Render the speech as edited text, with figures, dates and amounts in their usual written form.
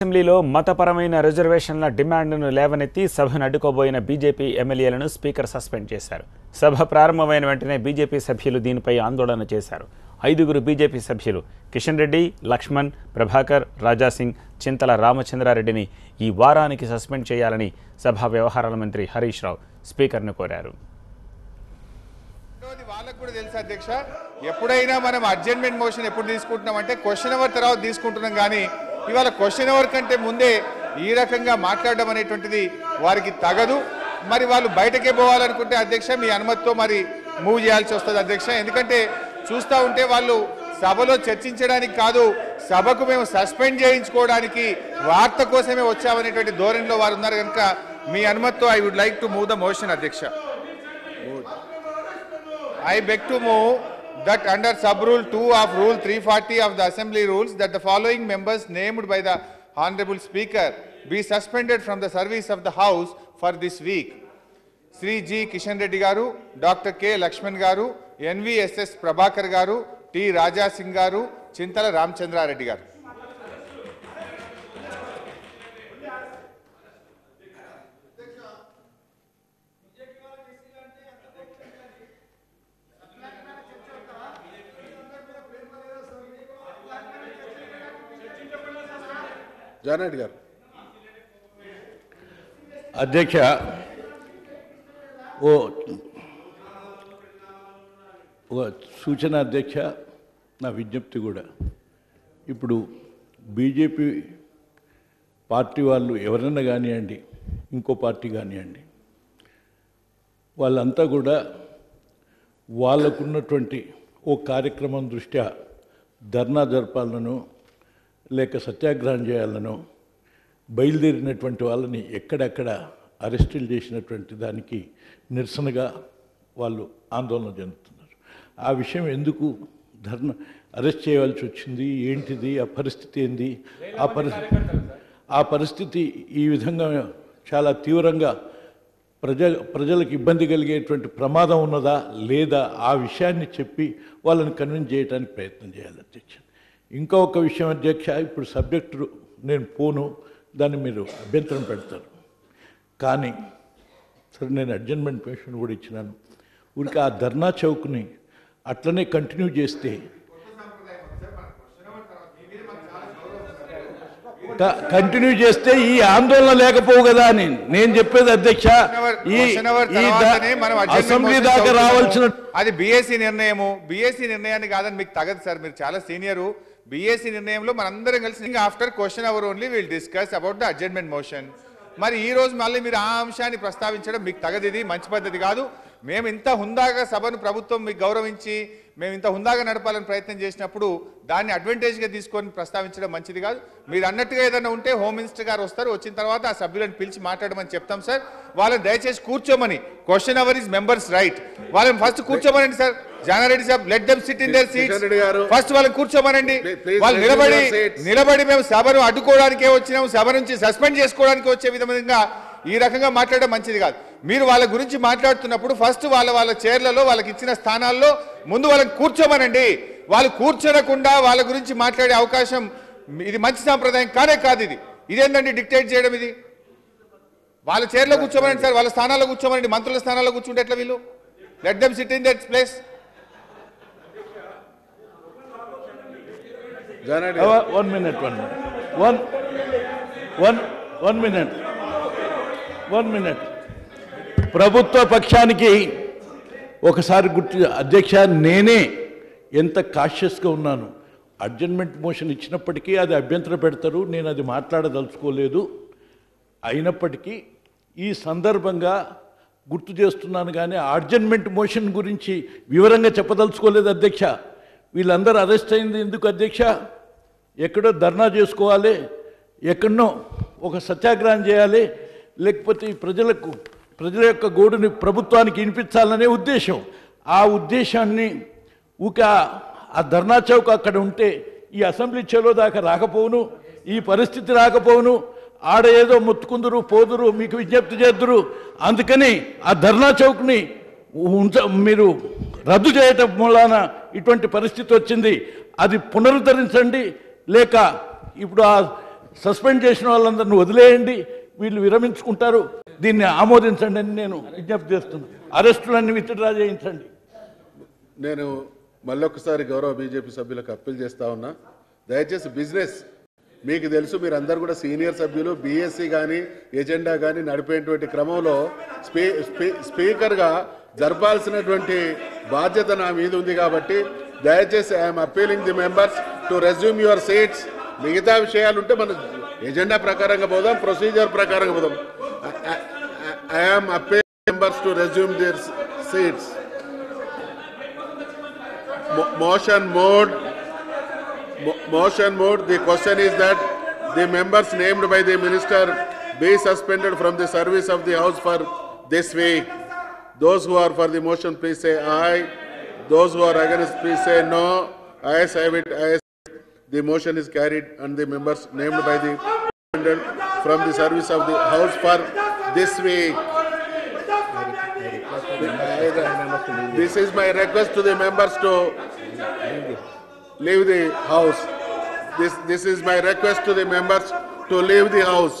అసెంబ్లీలో మతపరమైన రిజర్వేషన్ల డిమాండ్ను లేవనెత్తి సభను అడ్డుకోబోయిన బీజేపీ ఎమ్మెల్యేలను స్పీకర్ సస్పెండ్ చేశారు. సభ ప్రారంభమైన వెంటనే బీజేపీ సభ్యులు దీనిపై ఆందోళన చేశారు. 5గురు బీజేపీ సభ్యులు కిషన్ రెడ్డి, లక్ష్మణ్, ప్రభాకర్, రాజాసింగ్, చింతల రామచంద్రారెడ్డిని ఈ వారానికి సస్పెండ్ చేయాలని సభా వ్యవహారాల మంత్రి హరీష్ రావు స్పీకర్ను కోరారు. వాళ్ళకు కూడా తెలుసు అధ్యక్ష, ఎప్పుడైనా మనం అడ్జర్న్మెంట్ మోషన్ ఎప్పుడు తీసుకుంటున్నామంటే క్వశ్చన్ అవర్ తర్వాత తీసుకుంటున్నాం. కానీ ఇవాళ క్వశ్చన్ అవర్ కంటే ముందే ఈ రకంగా మాట్లాడడం అనేటువంటిది వారికి తగదు. మరి వాళ్ళు బయటకే పోవాలనుకుంటే అధ్యక్ష మీ అనుమతితో మరి మూవ్ చేయాల్సి వస్తుంది అధ్యక్ష. ఎందుకంటే చూస్తూ ఉంటే వాళ్ళు సభలో చర్చించడానికి కాదు, సభకు మేము సస్పెండ్ చేయించుకోవడానికి వార్త కోసమే వచ్చామనేటువంటి ధోరణిలో వారు ఉన్నారు. కనుక మీ అనుమతితో I would like to move the motion అధ్యక్ష. I beg to move that under sub-rule 2 of Rule 340 of the Assembly Rules that the following members named by the Honorable Speaker be suspended from the service of the House for this week. Sri G. Kishan Reddy Garu, Dr. K. Lakshman Garu, NVSS Prabhakar Garu, T. Raja Singh Garu, Chintala Ramchandra Reddy Garu. Janareddy garu. అధ్యక్ష, ఓ సూచన అధ్యక్ష, నా విజ్ఞప్తి కూడా. ఇప్పుడు BJP party వాళ్ళు ఎవరైనా కానివ్వండి, ఇంకో పార్టీ కానివ్వండి, వాళ్ళంతా కూడా వాళ్ళకున్నటువంటి ఓ కార్యక్రమం దృష్ట్యా ధర్నా జరపాలను లేక సత్యాగ్రహం చేయాలను బయలుదేరినటువంటి వాళ్ళని ఎక్కడెక్కడ అరెస్టులు చేసినటువంటి దానికి నిరసనగా వాళ్ళు ఆందోళన చెందుతున్నారు. ఆ విషయం ఎందుకు ధర్నా అరెస్ట్ చేయవలసి వచ్చింది, ఏంటిది, ఆ పరిస్థితి ఏంది, ఆ పరిస్థితి ఈ విధంగా చాలా తీవ్రంగా ప్రజలకు ఇబ్బంది కలిగేటువంటి ప్రమాదం ఉన్నదా లేదా ఆ విషయాన్ని చెప్పి వాళ్ళని కన్విన్స్ చేయడానికి ప్రయత్నం చేయాలి అధ్యక్ష. ఇంకా ఒక విషయం అధ్యక్ష, ఇప్పుడు సబ్జెక్టు నేను పోను, దాన్ని మీరు అభ్యంతరం పెడతారు. కానీ సరే, నేను అడ్జర్న్మెంట్ మోషన్ కూడా ఇచ్చినాను. ఊరికి ఆ ధర్నా చౌక్ని అట్లనే కంటిన్యూ చేస్తే ఈ ఆందోళన లేకపోవు కదా అని నేను చెప్పేది అధ్యక్ష. ఈ అసెంబ్లీ దాకా రావాల్సిన అది బీఎస్సీ నిర్ణయము. బీఎస్సీ నిర్ణయాన్ని కాదని మీకు తగదు సార్, మీరు చాలా సీనియరు. బీఎస్సీ నిర్ణయంలో మనందరం కలిసి after question hour only will discuss about the adjournment motion. మరి ఈ రోజు మళ్ళీ మీరు ఆ అంశాన్ని ప్రస్తావించడం మీకు తగదు, ఇది మంచి పద్ధతి కాదు. మేము ఇంత హుందాగా సభను ప్రభుత్వం మీకు గౌరవించి మేము ఇంత హుందాగా నడపాలని ప్రయత్నం చేసినప్పుడు దాన్ని అడ్వాంటేజ్గా తీసుకొని ప్రస్తావించడం మంచిది కాదు. మీరు అన్నట్టుగా ఏదైనా ఉంటే హోమ్ మినిస్టర్ గారు వస్తారు, వచ్చిన తర్వాత ఆ సభ్యులను పిలిచి మాట్లాడమని చెప్తాం సార్. వాళ్ళని దయచేసి కూర్చోమని, question hour is members right, వాళ్ళని ఫస్ట్ కూర్చోమనండి sir. Jana Reddy saab, let them sit in their seats. First వాళ్ళని కూర్చోమనండి. వాళ్ళు నిలబడి మేము సభను అడ్డుకోవడానికే వచ్చినాము, సభ నుంచి సస్పెండ్ చేసుకోవడానికి వచ్చే విధంగా ఈ రకంగా మాట్లాడడం మంచిది కాదు. మీరు వాళ్ళ గురించి మాట్లాడుతున్నప్పుడు ఫస్ట్ వాళ్ళ చైర్లలో వాళ్ళకి ఇచ్చిన స్థానాల్లో ముందు వాళ్ళని కూర్చోమనండి. వాళ్ళు కూర్చోనకుండా వాళ్ళ గురించి మాట్లాడే అవకాశం ఇది మంచి సాంప్రదాయం కానే కాదు. ఇదేంటండి డిక్టేట్ చేయడం? ఇది వాళ్ళ చైర్లో కూర్చోమనండి సార్, వాళ్ళ స్థానాల్లో కూర్చోమనండి. మంత్రుల స్థానాల్లో కూర్చుంటే ఎట్లా? వీళ్ళు let them sit in that place. One minute ప్రభుత్వ పక్షానికి ఒకసారి గుర్తు అధ్యక్ష, నేనే ఎంత కాషియస్గా ఉన్నాను. అడ్జర్న్మెంట్ మోషన్ ఇచ్చినప్పటికీ అది అభ్యంతరం పెడతారు, నేను అది మాట్లాడదలుచుకోలేదు. అయినప్పటికీ ఈ సందర్భంగా గుర్తు చేస్తున్నాను. కానీ అడ్జర్న్మెంట్ మోషన్ గురించి వివరంగా చెప్పదలుచుకోలేదు అధ్యక్ష. వీళ్ళందరూ అరెస్ట్ అయింది ఎందుకు అధ్యక్ష? ఎక్కడో ధర్నా చేసుకోవాలి, ఎక్కడనో ఒక సత్యాగ్రహం చేయాలి, లేకపోతే ఈ ప్రజల యొక్క గోడుని ప్రభుత్వానికి వినిపించాలనే ఉద్దేశం. ఆ ఉద్దేశాన్ని ఆ ధర్నా చౌక్ అక్కడ ఉంటే ఈ అసెంబ్లీ చెలో దాకా రాకపోవును, ఈ పరిస్థితి రాకపోవును. ఆడ ఏదో మొత్తుకుందరు పోదురు, మీకు విజ్ఞప్తి చేద్దరు. అందుకని ఆ ధర్నా చౌక్ని మీరు రద్దు చేయటం మూలాన ఇటువంటి పరిస్థితి వచ్చింది. అది పునరుద్ధరించండి, లేక ఇప్పుడు ఆ సస్పెండ్ చేసిన వాళ్ళందరిని వదిలేయండి, వీళ్ళు విరమించుకుంటారు, దీన్ని ఆమోదించండి అని నేను విజ్ఞప్తి చేస్తున్నాను. అరెస్టులన్నీ విత్డ్రా చేయించండి. నేను మళ్ళొకసారి గౌరవ బీజేపీ సభ్యులకు అప్పీల్ చేస్తా ఉన్నా, దయచేసి బిజినెస్ మీకు తెలుసు, మీరు అందరు కూడా సీనియర్ సభ్యులు, బీఎస్సీ కానీ ఎజెండా కానీ నడిపేటువంటి క్రమంలో స్పీకర్గా జరపాల్సినటువంటి బాధ్యత నా మీద ఉంది. కాబట్టి దయచేసి I'm appealing the members to resume your seats. మిగతా విషయాలు ఉంటే మనం ఎజెండా ప్రకారంగా పోదాం, ప్రొసీజర్ ప్రకారంగా పోదాం. I'm appealing members to resume their seats. Motion mode. The question is that the members named by the minister be suspended from the service of the house for this week. Those who are for the motion, please say aye. Those who are against, please say no. Ayes have it. Ayes. The motion is carried, and the members named by the suspended from the service of the house for this week. This is my request to the members to leave the house. This is my request to the members to leave the house.